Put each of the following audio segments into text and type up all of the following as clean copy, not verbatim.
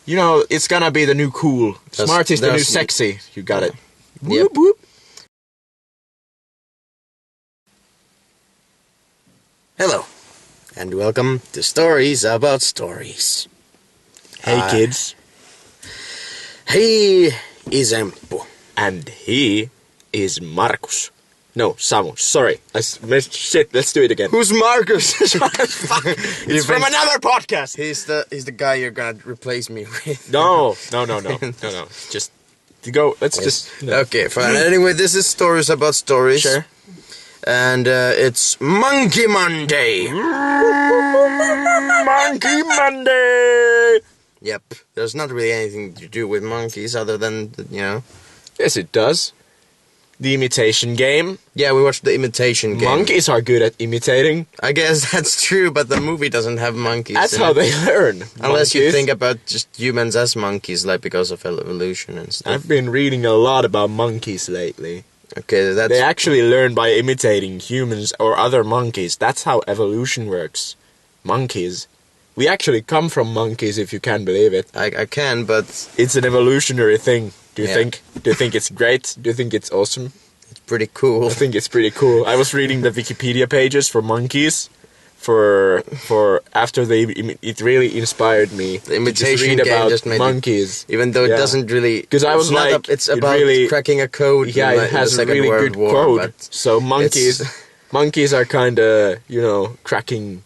You know, it's gonna be the new cool. Smart is the new sexy. You got it. Whoop, whoop. Hello, and welcome to Stories About Stories. Hey kids. He is Emppu. And he is Markus. No, Samu. Sorry. Shit, let's do it again. Who's Markus? Fuck. It's from another podcast. He's the guy you're gonna replace me with. No. Just go. Let's just. No. Okay, fine. Anyway, this is Stories About Stories. Sure. And it's Monkey Monday. Monkey Monday. Yep. There's not really anything to do with monkeys other than, Yes, it does. The Imitation Game. Yeah, we watched the Imitation Game. Monkeys are good at imitating. I guess that's true, but the movie doesn't have monkeys. That's how they learn. Unless you think about just humans as monkeys, like because of evolution and stuff. I've been reading a lot about monkeys lately. Okay, that's... They actually learn by imitating humans or other monkeys. That's how evolution works. Monkeys. We actually come from monkeys, if you can believe it. I can, but... It's an evolutionary thing. Do you think? Do you think it's great? Do you think it's awesome? It's pretty cool. I think it's pretty cool. I was reading the Wikipedia pages for monkeys. For after it really inspired me. The Imitation to Game about just made monkeys. Even though it doesn't really... Because I was like... it's about cracking a code. Yeah, it has a really good code. So monkeys are kind of, cracking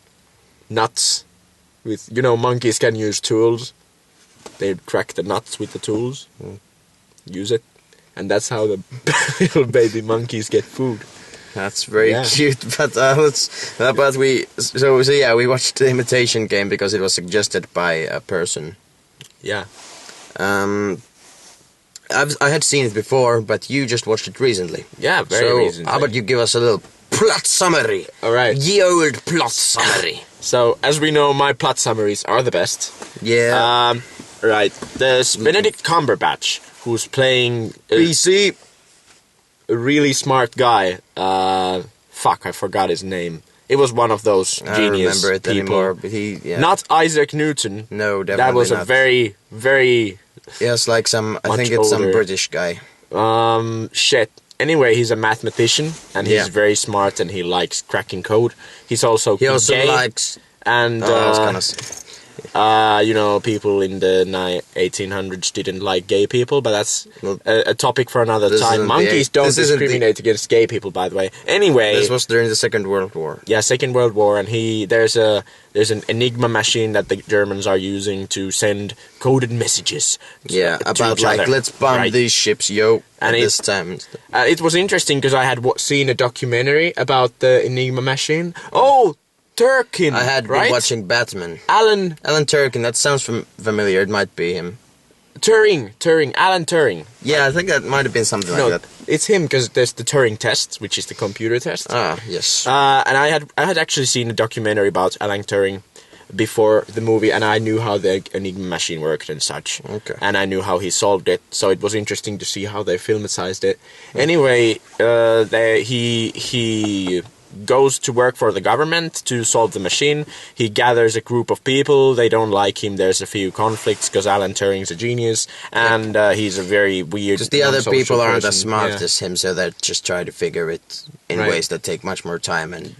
nuts. With monkeys can use tools. They crack the nuts with the tools. Use it. And that's how the little baby monkeys get food. That's very cute, but we watched the Imitation Game because it was suggested by a person. Yeah. I had seen it before, but you just watched it recently. Yeah, very recently. How about you give us a little plot summary? All right. Ye old plot summary. So, as we know, my plot summaries are the best. Yeah. Right. There's Benedict Cumberbatch, who's playing... BC. A really smart guy. I forgot his name. It was one of those genius I don't remember it people. anymore, but Not Isaac Newton. No, definitely That was not. a very, very... Yes, like I think it's some British guy. Shit. Anyway, he's a mathematician, and he's very smart, and he likes cracking code. He also gay, likes... And, I was gonna say... people in the 1800s didn't like gay people, but that's a topic for another time. Monkeys don't discriminate against gay people, by the way. Anyway... This was during the Second World War. Yeah, Second World War, and there's an Enigma machine that the Germans are using to send coded messages to each other. Let's bomb these ships, yo, and this time. It was interesting, because I had seen a documentary about the Enigma machine. Oh! Turkin, I had been watching Batman. Alan Turkin, that sounds familiar. It might be him. Alan Turing. Yeah, I think that might have been something like that. It's him, because there's the Turing test, which is the computer test. Ah, yes. And I had actually seen a documentary about Alan Turing before the movie, and I knew how the Enigma machine worked and such. Okay. And I knew how he solved it, so it was interesting to see how they filmicized it. Anyway, he goes to work for the government to solve the machine. He gathers a group of people. They don't like him. There's a few conflicts because Alan Turing's a genius, and he's a very weird... Because the other people aren't as smart as him, so they just try to figure it in ways that take much more time and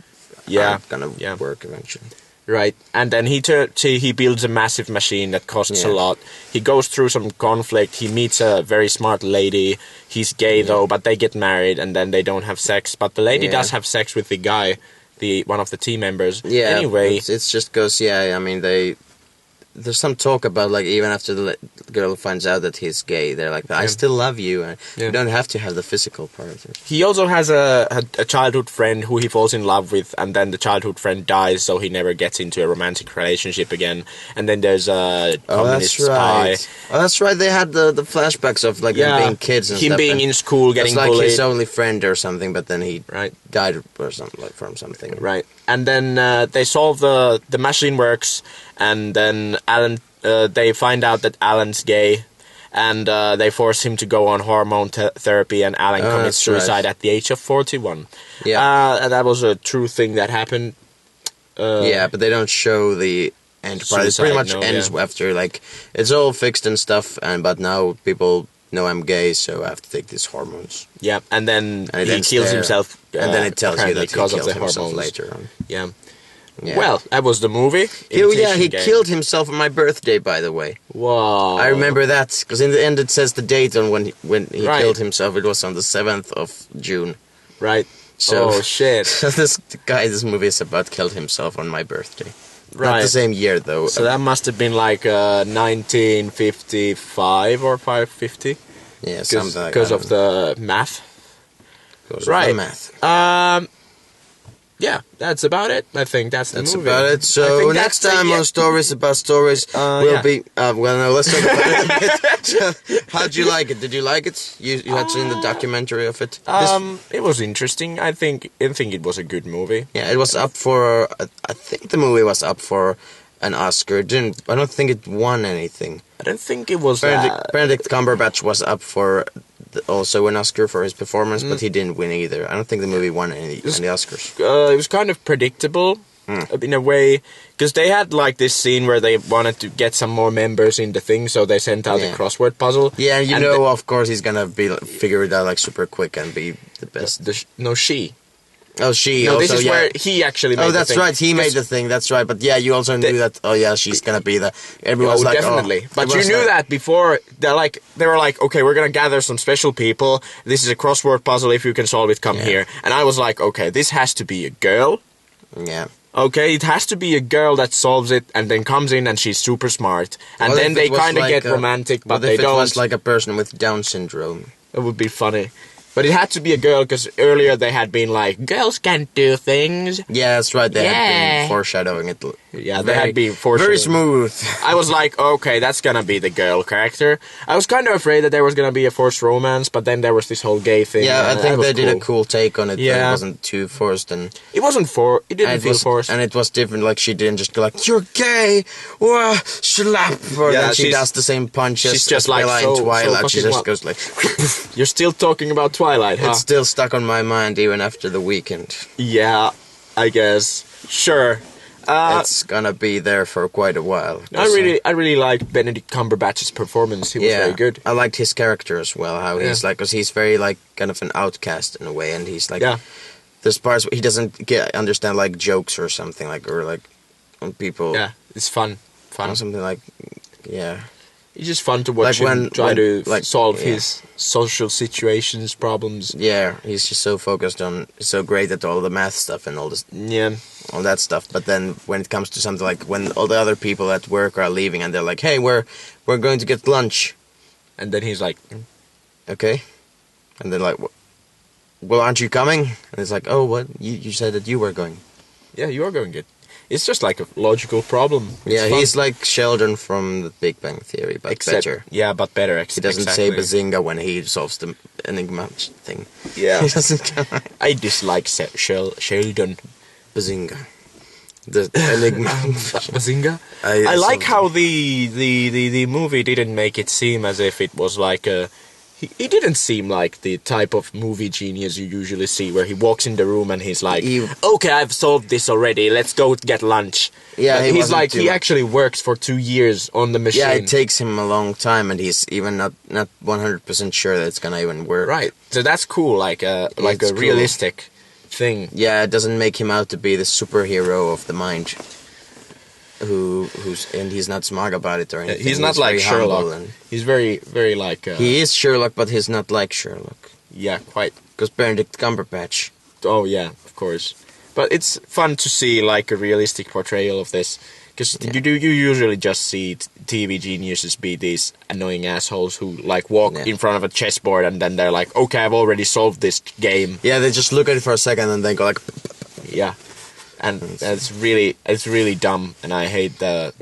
aren't gonna work eventually. Right, and then he builds a massive machine that costs a lot. He goes through some conflict. He meets a very smart lady. He's gay though, but they get married, and then they don't have sex. But the lady does have sex with the guy, one of the team members. Yeah. Anyway, it's just because there's some talk about, like, even after the girl finds out that he's gay, they're like, I still love you, and you don't have to have the physical part. He also has a childhood friend who he falls in love with, and then the childhood friend dies, so he never gets into a romantic relationship again. And then there's a communist spy. Oh, that's right, they had the flashbacks of, like, them being kids and him stuff. Him being in school, getting bullied. It's like his only friend or something, but then he died or something, from something. Right. And then they solve the machine works, and then Alan, they find out that Alan's gay, and they force him to go on hormone therapy, and Alan commits suicide at the age of 41. Yeah. That was a true thing that happened. But they don't show the enterprise. It pretty much ends after, like, it's all fixed and stuff, but now people know I'm gay, so I have to take these hormones. Yeah, and then he kills himself. And then it tells you that he because killed of the himself hormones later on. Yeah. Well, that was the movie. He killed himself on my birthday, by the way. Wow. I remember that, because in the end it says the date on when he killed himself. It was on the 7th of June. Right. So, oh, shit. So this movie is about killed himself on my birthday. Right. Not the same year, though. So that must have been like 1955 or 550? Yeah, something like that. Because of the math. Right. Of the math. Yeah, that's about it. I think that's the movie. That's about it. So next time on Stories About Stories will be... well, no, let's talk about it a bit. So, how'd you like it? Did you like it? You had seen the documentary of it? It was interesting. I think it was a good movie. Yeah, it was up for... I think the movie was up for an Oscar. I don't think it won anything. I don't think it was... Benedict Cumberbatch was up for... also an Oscar for his performance, but he didn't win either. I don't think the movie won any Oscars. It was kind of predictable in a way, because they had like this scene where they wanted to get some more members in the thing, so they sent out a crossword puzzle. Yeah, and of course, he's gonna figure it out like super quick and be the best. She. Oh, she. No, also, this is where he actually made the thing. Oh, that's right. He made the thing. That's right. But yeah, you also knew that. Oh, yeah, she's gonna be the. Everyone's like, definitely. But you knew that before. They were like, okay, we're gonna gather some special people. This is a crossword puzzle. If you can solve it, come here. And I was like, okay, this has to be a girl. Yeah. Okay, it has to be a girl that solves it and then comes in and she's super smart. And then they kind of get romantic, but they don't. What if it was like a person with Down syndrome? It would be funny. But it had to be a girl, because earlier they had been like, girls can't do things. Yeah, that's right. They had been foreshadowing it. Yeah, they had been foreshadowing. Very smooth. I was like, okay, that's gonna be the girl character. I was kind of afraid that there was gonna be a forced romance, but then there was this whole gay thing. Yeah, I think they did a cool take on it. Yeah. It wasn't too forced. And it wasn't it didn't feel forced. And it was different, like she didn't just go like, you're gay! Wah, slap! Or then she does the same punches. She's just like, in Twilight. She just goes like... You're still talking about Twilight, huh? It's still stuck on my mind even after the weekend. Yeah, I guess. Sure. It's gonna be there for quite a while. I really liked Benedict Cumberbatch's performance. He was very good. I liked his character as well. How he's like, because he's very like kind of an outcast in a way, and he's like, there's parts where he doesn't understand like jokes or something like, or like when people. Yeah, it's fun. Or something like, It's just fun to watch him try to solve his social situations, problems. Yeah, he's just so focused on, so great at all the math stuff and all this. Yeah. All that stuff. But then when it comes to something like when all the other people at work are leaving and they're like, hey, we're going to get lunch. And then he's like, okay. And they're like, well, aren't you coming? And it's like, oh, what? You said that you were going. Yeah, you are going to get. It's just like a logical problem. It's fun. He's like Sheldon from The Big Bang Theory, but better. Yeah, but better. He doesn't say bazinga when he solves the enigma thing. Yeah. He doesn't. I dislike Sheldon. Bazinga. The enigma. Bazinga? I like how the movie didn't make it seem as if it was like a... He didn't seem like the type of movie genius you usually see, where he walks in the room and he's like, okay, I've solved this already, let's go get lunch. Yeah, he's like, he actually works for 2 years on the machine. Yeah, it takes him a long time, and he's even not 100% sure that it's gonna even work. Right, so that's cool, like a realistic thing. Yeah, it doesn't make him out to be the superhero of the mind. And he's not smart about it or anything. He's not like Sherlock. He's very, very like... he is Sherlock, but he's not like Sherlock. Yeah, quite. Because Benedict Cumberbatch. Oh, yeah, of course. But it's fun to see like a realistic portrayal of this. Because you usually just see TV geniuses be these annoying assholes who like walk in front of a chessboard and then they're like, okay, I've already solved this game. Yeah, they just look at it for a second and then go like... Yeah. And it's really dumb, and I hate that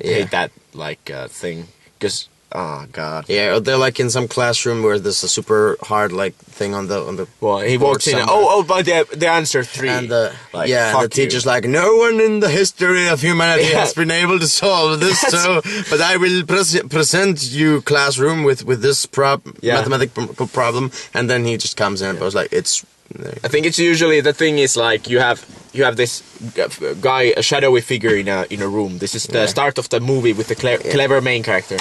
thing, because oh god. Yeah, they're like in some classroom where there's a super hard like thing on the. Well, he walks in. But the answer 3. And the teacher's like, no one in the history of humanity has been able to solve this. But I will present you classroom with this mathematical problem, and then he just comes in and goes like, it's I think it's usually the thing is like you have this guy, a shadowy figure in a room. This is the start of the movie with the clever main character.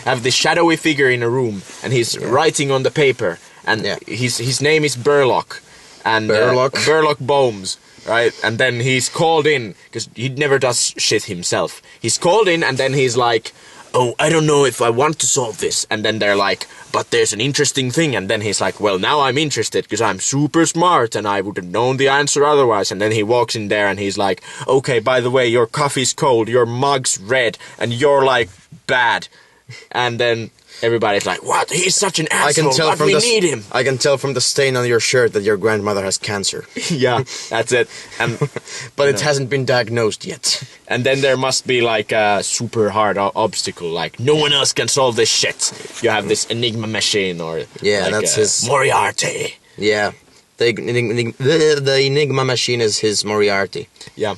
Have this shadowy figure in a room, and he's writing on the paper, and his name is Burlock, and Burlock Bohms. Right, and then he's called in, because he never does shit himself. He's called in, and then he's like, oh, I don't know if I want to solve this. And then they're like, but there's an interesting thing. And then he's like, well, now I'm interested, because I'm super smart, and I would have known the answer otherwise. And then he walks in there, and he's like, okay, by the way, your coffee's cold, your mug's red, and you're, like, bad. And then everybody's like, what? He's such an asshole, but we need him. I can tell from the stain on your shirt that your grandmother has cancer. Yeah, that's it. And but it hasn't been diagnosed yet. And then there must be like a super hard obstacle, like no one else can solve this shit. You have this Enigma machine or that's his Moriarty. Yeah, the Enigma machine is his Moriarty. Yeah,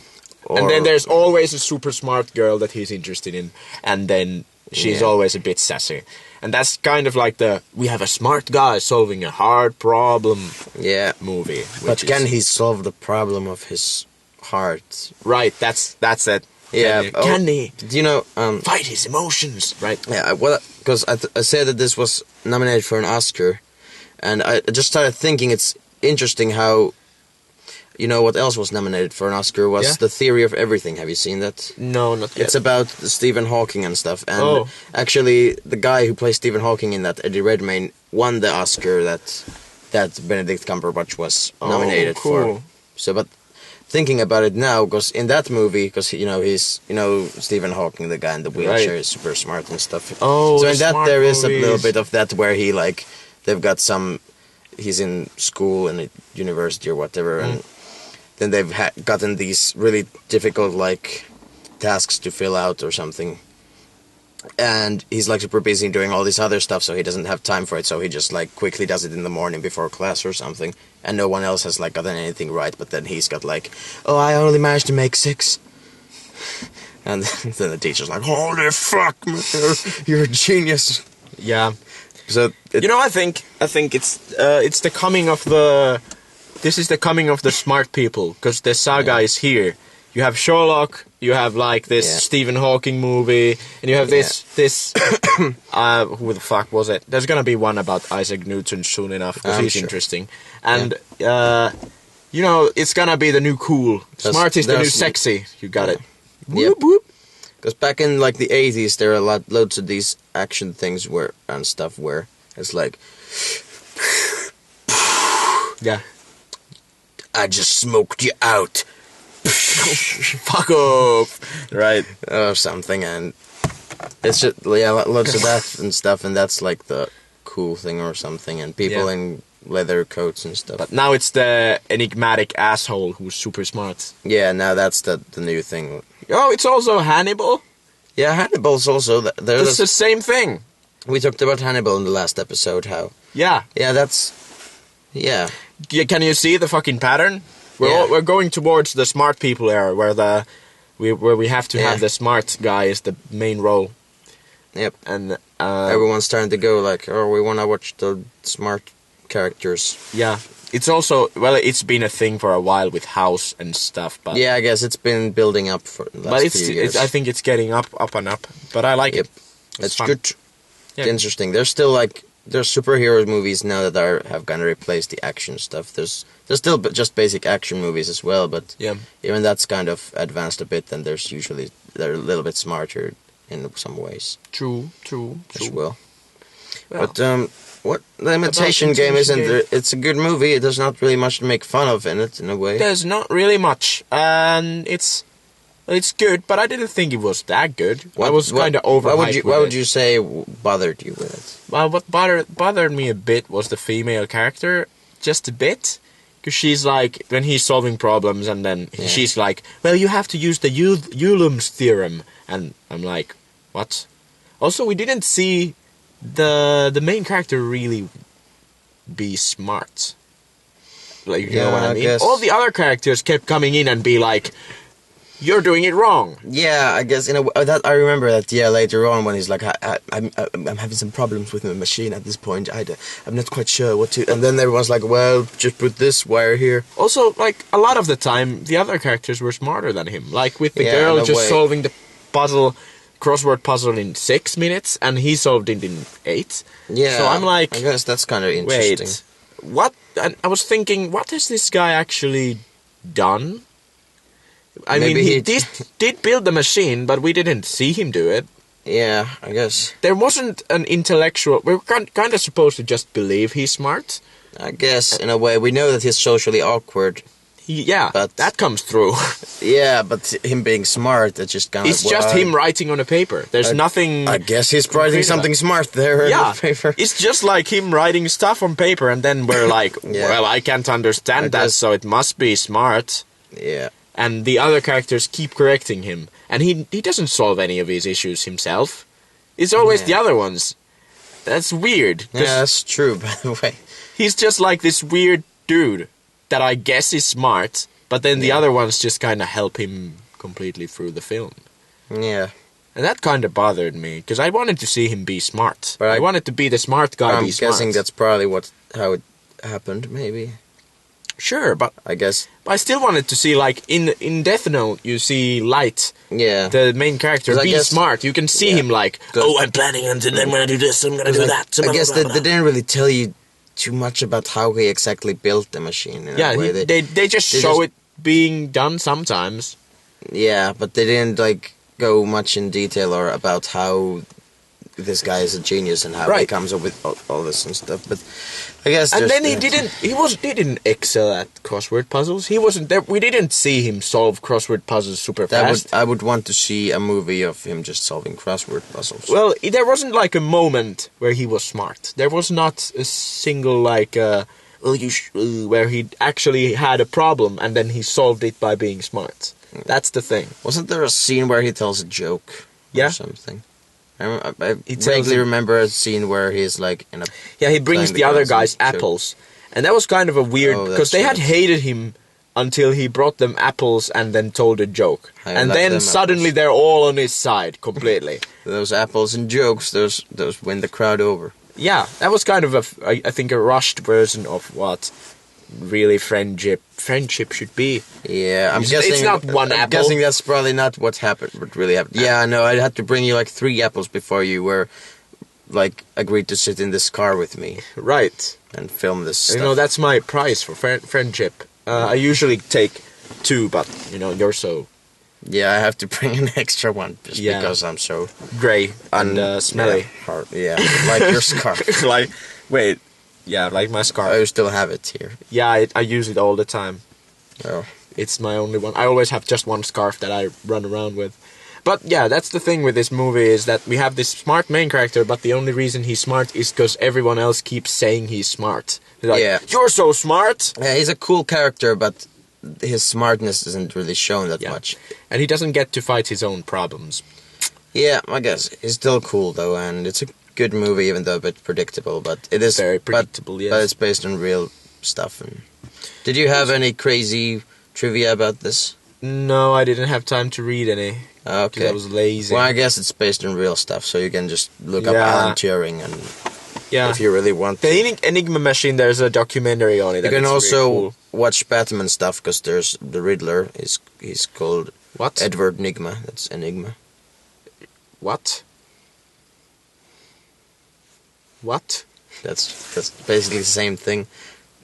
and then there's always a super smart girl that he's interested in, and then she's always a bit sassy. And that's kind of like we have a smart guy solving a hard problem movie. But can he solve the problem of his heart? Right, that's it. Yeah. Can he? Do you know... fight his emotions, right? Yeah, well, because I said that this was nominated for an Oscar, and I just started thinking it's interesting how... You know what else was nominated for an Oscar was The Theory of Everything. Have you seen that? No, not yet. It's about Stephen Hawking and stuff. And actually, the guy who plays Stephen Hawking in that, Eddie Redmayne, won the Oscar that Benedict Cumberbatch was nominated for. So, but thinking about it now, because in that movie, because he's Stephen Hawking, the guy in the wheelchair, is super smart and stuff. So in that there is a little bit of that where he they've got he's in school and at university or whatever, and then they've gotten these really difficult, tasks to fill out or something. And he's, super busy doing all this other stuff, so he doesn't have time for it. So he just, quickly does it in the morning before class or something. And no one else has, gotten anything right. But then he's got, oh, I only managed to make 6. And then the teacher's like, holy fuck, man, you're a genius. Yeah. So I think it's the coming of the... This is the coming of the smart people, because the saga is here. You have Sherlock, you have this Stephen Hawking movie, and you have this who the fuck was it? There's gonna be one about Isaac Newton soon enough, because he's interesting. And it's gonna be the new cool. Smart is the new sexy. You got it. Yep. Whoop whoop. Because back in the 80s, there are loads of these action things and stuff where it's I just smoked you out. Fuck off. Right. Or something, and it's just, loads of that and stuff, and that's the cool thing or something, and people in leather coats and stuff. But now it's the enigmatic asshole who's super smart. Yeah, now that's the new thing. Oh, it's also Hannibal. Yeah, Hannibal's also... It's the same thing. We talked about Hannibal in the last episode, how... Yeah. Yeah, that's... Yeah. Can you see the fucking pattern? We're going towards the smart people era, where we have to have the smart guy as the main role. Yep. And everyone's starting to go we want to watch the smart characters. Yeah. It's also it's been a thing for a while with House and stuff, but yeah, I guess it's been building up for the last few years. I think it's getting up and up, but I like it. It's good. Yeah. It's interesting. There's still there's superhero movies now that have kind of replaced the action stuff. There's still just basic action movies as well, but even that's kind of advanced a bit, and they're a little bit smarter in some ways. True. As well. But what the Imitation Game isn't? It's a good movie. There's not really much to make fun of in it, in a way. There's not really much, and it's good, but I didn't think it was that good. I was kind of overhyped. What would you say bothered you with it? Well, what bothered me a bit was the female character, just a bit. Because she's when he's solving problems, and then she's well, you have to use the Ulam's theorem. And I'm like, what? Also, we didn't see the main character really be smart. You know what I mean? All the other characters kept coming in and be you're doing it wrong. Yeah, I guess that I remember that. Yeah, later on when he's like, I'm having some problems with my machine at this point. I'm not quite sure what to. And then everyone's like, well, just put this wire here. Also, like a lot of the time, the other characters were smarter than him. Like with the girl just solving the crossword puzzle in 6 minutes, and he solved it in 8. Yeah. So I'm like, I guess that's kind of interesting. Wait, what? And I was thinking, what has this guy actually done? I mean, he did build the machine, but we didn't see him do it. Yeah, I guess. There wasn't an intellectual... We're kind of supposed to just believe he's smart. I guess, in a way. We know that he's socially awkward. But that comes through. Yeah, but him being smart, that's just kind of... It's just him writing on a paper. There's nothing... I guess he's writing something smart there on the paper. It's just like him writing stuff on paper, and then we're like, well, I can't understand that, so it must be smart. Yeah. And the other characters keep correcting him. And he doesn't solve any of his issues himself. It's always the other ones. That's weird. Yeah, that's true, by the way. He's just like this weird dude that I guess is smart, but then the other ones just kind of help him completely through the film. Yeah. And that kind of bothered me, because I wanted to see him be smart. But I wanted to be the smart guy be smart. I'm guessing that's probably how it happened, maybe. Sure, but I guess I still wanted to see, like, in Death Note, you see Light, the main character, be smart. You can see him like, I'm planning, and then I'm going to do this, I'm going to do that. I guess they didn't really tell you too much about how he exactly built the machine. They just show it being done sometimes. Yeah, but they didn't, like, go much in detail or about how this guy is a genius and how he comes up with all this and stuff. But I guess, and then he didn't excel at crossword puzzles. He wasn't there. We didn't see him solve crossword puzzles super fast. I would want to see a movie of him just solving crossword puzzles. Well, there wasn't like a moment where he was smart. There was not a single like where he actually had a problem and then he solved it by being smart. That's the thing. Wasn't there a scene where he tells a joke or something? I vaguely remember a scene where he's like in a... Yeah, he brings the other guys apples. And that was kind of a weird... Because they had hated him until he brought them apples and then told a joke. And then suddenly they're all on his side completely. Those apples and jokes, those win the crowd over. Yeah, that was kind of I think a rushed version of what really friendship should be. Yeah, I'm guessing it's not one apple. I'm guessing that's probably not what really happened. Yeah, no, I had to bring you like 3 apples before you were like agreed to sit in this car with me. Right. And film this stuff. You know, that's my price for friendship. I usually take 2, but you know, you're so... Yeah, I have to bring an extra one just because I'm so... Grey and smelly. Yeah, like your scarf. Like my scarf. I still have it here. Yeah, I use it all the time. Oh. It's my only one. I always have just one scarf that I run around with. But yeah, that's the thing with this movie, is that we have this smart main character, but the only reason he's smart is because everyone else keeps saying he's smart. They're like, you're so smart! Yeah, he's a cool character, but his smartness isn't really shown that much. And he doesn't get to fight his own problems. Yeah, I guess. He's still cool, though, and it's a good movie, even though a bit predictable, but it is... Very predictable, yes. But it's based on real stuff. And did you have any crazy trivia about this? No, I didn't have time to read any. Okay. Because I was lazy. Well, I guess it's based on real stuff, so you can just look up Alan Turing and... Yeah. If you really want to. The Enigma Machine, there's a documentary on it. You can also really watch Batman stuff, because there's the Riddler. He's called... What? Edward Nigma. That's Enigma. What? What? That's basically the same thing.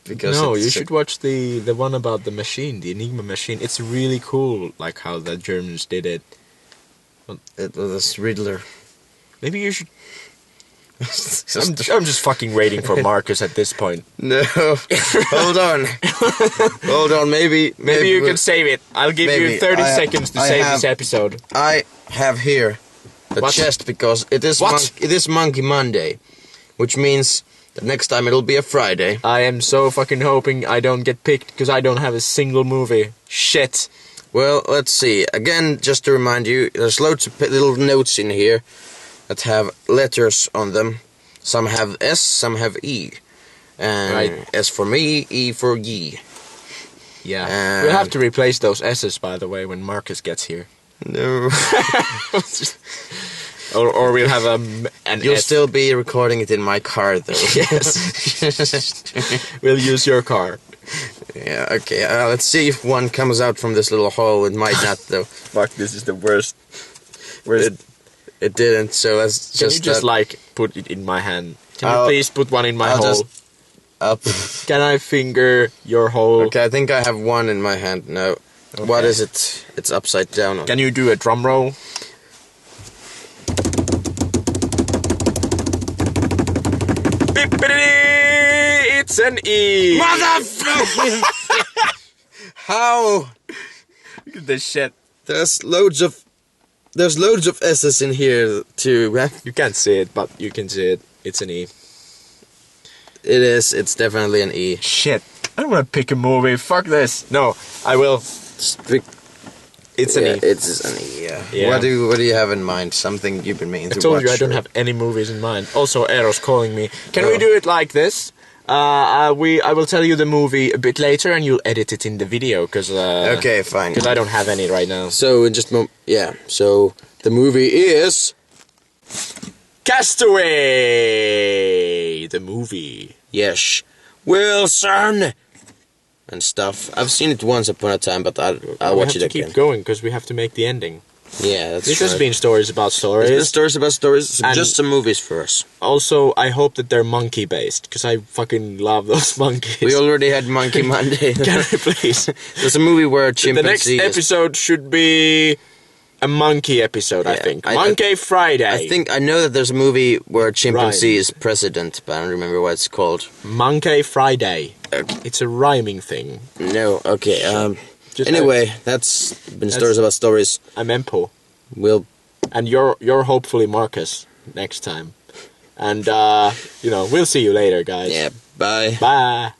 Because no, you should watch the one about the machine, the Enigma Machine. It's really cool, like how the Germans did it. It was Riddler. Maybe you should... I'm just fucking waiting for Marcus at this point. No. Hold on. Maybe you can save it. I'll give you 30 seconds to save this episode. I have here the chest, because it is Monkey Monday, which means that next time it'll be a Friday. I am so fucking hoping I don't get picked, because I don't have a single movie. Shit. Well, let's see. Again, just to remind you, there's loads of little notes in here that have letters on them. Some have S, some have E. And S for me, E for ye. Yeah. We'll have to replace those S's, by the way, when Marcus gets here. No. or we'll have an You'll S. still be recording it in my car, though. Yes. We'll use your car. Yeah, okay. Let's see if one comes out from this little hole. It might not, though. Fuck, this is the worst. It didn't, so let's Can just... you just, put it in my hand? Can you please put one in my hole? Just up. Can I finger your hole? Okay, I think I have one in my hand now. Okay. What is it? It's upside down. Can you do a drum roll? It's an E! Motherfucker! How? Look at this shit. There's loads of S's in here too. You can't see it, but you can see it. It's an E. It is. It's definitely an E. Shit. I don't want to pick a movie. Fuck this. No, I will. It's an E. It's an E, yeah. What do you have in mind? Something you've been meaning to watch? I told you I don't have any movies in mind. Also, Eros calling me. Can we do it like this? I will tell you the movie a bit later, and you'll edit it in the video, because... okay, fine. Because I don't have any right now. So, so the movie is... Castaway! The movie. Yes. Wilson! And stuff. I've seen it once upon a time, but I'll watch it again. We have to keep going, because we have to make the ending. Yeah, that's This has been stories about stories. It's been stories about stories. So just some movies for us. Also, I hope that they're monkey-based, because I fucking love those monkeys. We already had Monkey Monday. Can I please? There's a movie where a chimpanzee... The next episode should be a monkey episode, I think. Monkey Friday. I know that there's a movie where a chimpanzee is president, but I don't remember what it's called. Monkey Friday. Okay. It's a rhyming thing. No, okay. Anyway, that's been stories about stories. I'm Empo. And you're hopefully Marcus next time. And we'll see you later, guys. Yeah, bye. Bye.